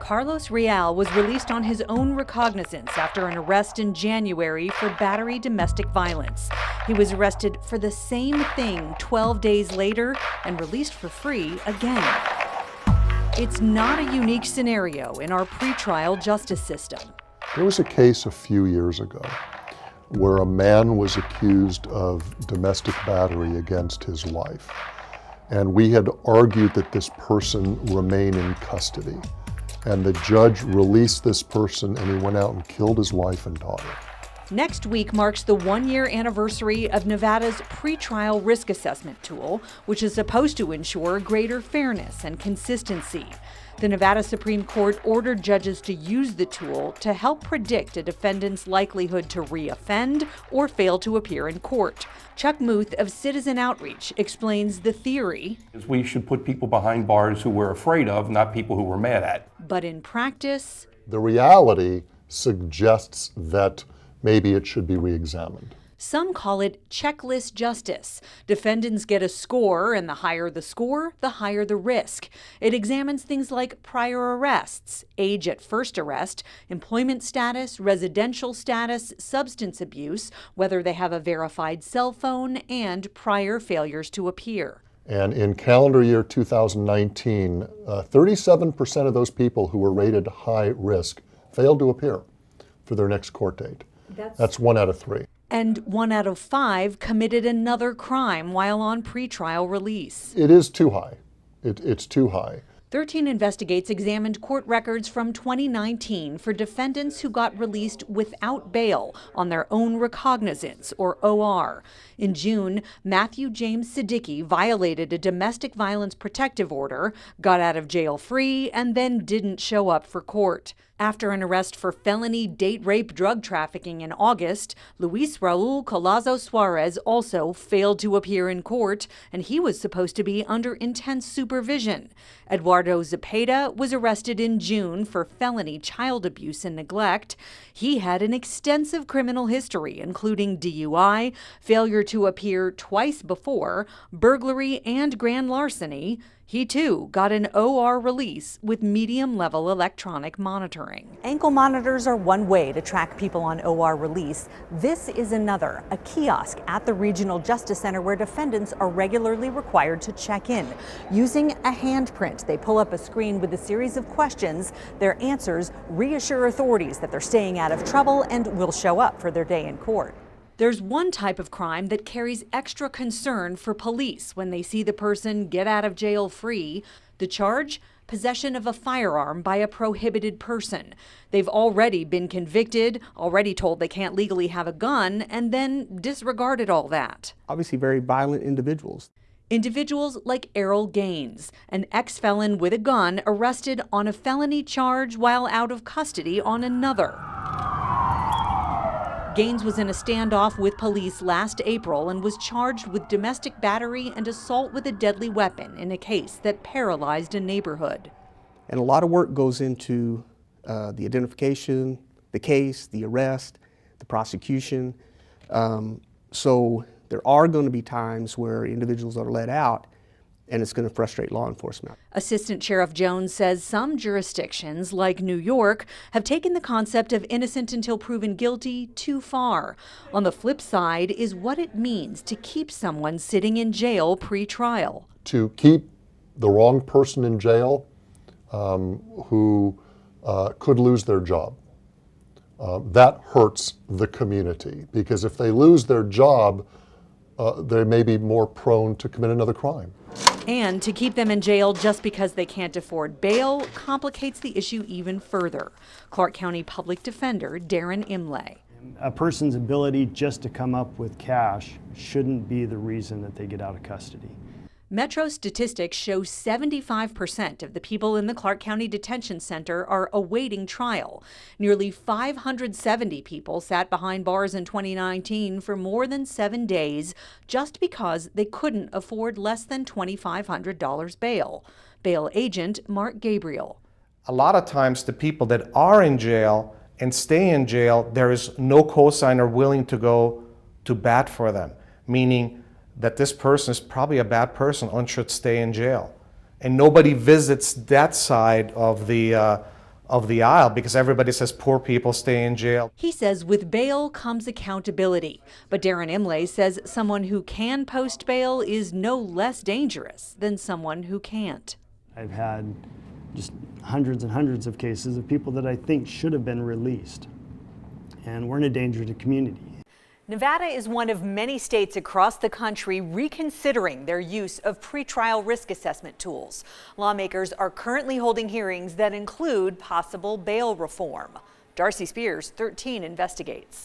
Carlos Real was released on his own recognizance after an arrest in January for battery domestic violence. He was arrested for the same thing 12 days later and released for free again. It's not a unique scenario in our pretrial justice system. There was a case a few years ago where a man was accused of domestic battery against his wife. And we had argued that this person remain in custody. And the judge released this person and he went out and killed his wife and daughter. Next week marks the one-year anniversary of Nevada's pretrial risk assessment tool, which is supposed to ensure greater fairness and consistency. The Nevada Supreme Court ordered judges to use the tool to help predict a defendant's likelihood to reoffend or fail to appear in court. Chuck Muth of Citizen Outreach explains the theory. We should put people behind bars who we're afraid of, not people who we're mad at. But in practice, the reality suggests that maybe it should be re-examined. Some call it checklist justice. Defendants get a score, and the higher the score, the higher the risk. It examines things like prior arrests, age at first arrest, employment status, residential status, substance abuse, whether they have a verified cell phone, and prior failures to appear. And in calendar year 2019, 37% of those people who were rated high risk failed to appear for their next court date. That's 1 out of 3. And 1 out of 5 committed another crime while on pretrial release. It is too high. It's too high. 13 Investigates examined court records from 2019 for defendants who got released without bail on their own recognizance, or OR. In June, Matthew James Siddiqui violated a domestic violence protective order, got out of jail free, and then didn't show up for court. After an arrest for felony date rape drug trafficking in August, Luis Raul Colazo Suarez also failed to appear in court, and he was supposed to be under intense supervision. Eduardo Zepeda was arrested in June for felony child abuse and neglect. He had an extensive criminal history, including DUI, failure to appear twice before, burglary, and grand larceny. He, too, got an OR release with medium-level electronic monitoring. Ankle monitors are one way to track people on OR release. This is another, a kiosk at the Regional Justice Center where defendants are regularly required to check in. Using a handprint, they pull up a screen with a series of questions. Their answers reassure authorities that they're staying out of trouble and will show up for their day in court. There's one type of crime that carries extra concern for police when they see the person get out of jail free. The charge? Possession of a firearm by a prohibited person. They've already been convicted, already told they can't legally have a gun, and then disregarded all that. Obviously very violent individuals. Individuals like Errol Gaines, an ex-felon with a gun arrested on a felony charge while out of custody on another. Gaines was in a standoff with police last April and was charged with domestic battery and assault with a deadly weapon in a case that paralyzed a neighborhood. And a lot of work goes into the identification, the case, the arrest, the prosecution. So there are going to be times where individuals are let out, and it's going to frustrate law enforcement. Assistant Sheriff Jones says some jurisdictions, like New York, have taken the concept of innocent until proven guilty too far. On the flip side is what it means to keep someone sitting in jail pre-trial. To keep the wrong person in jail who could lose their job. That hurts the community, because if they lose their job, they may be more prone to commit another crime. And to keep them in jail just because they can't afford bail complicates the issue even further. Clark County Public Defender Darren Imlay. A person's ability just to come up with cash shouldn't be the reason that they get out of custody. Metro statistics show 75% of the people in the Clark County Detention Center are awaiting trial. Nearly 570 people sat behind bars in 2019 for more than 7 days just because they couldn't afford less than $2,500 bail. Bail agent Mark Gabriel. A lot of times the people that are in jail and stay in jail, there is no cosigner willing to go to bat for them, meaning that this person is probably a bad person and should stay in jail. And nobody visits that side of the of the aisle because everybody says poor people stay in jail. He says with bail comes accountability. But Darren Imlay says someone who can post bail is no less dangerous than someone who can't. I've had just hundreds and hundreds of cases of people that I think should have been released, and we're in a danger to the community. Nevada is one of many states across the country reconsidering their use of pretrial risk assessment tools. Lawmakers are currently holding hearings that include possible bail reform. Darcy Spears, 13 investigates.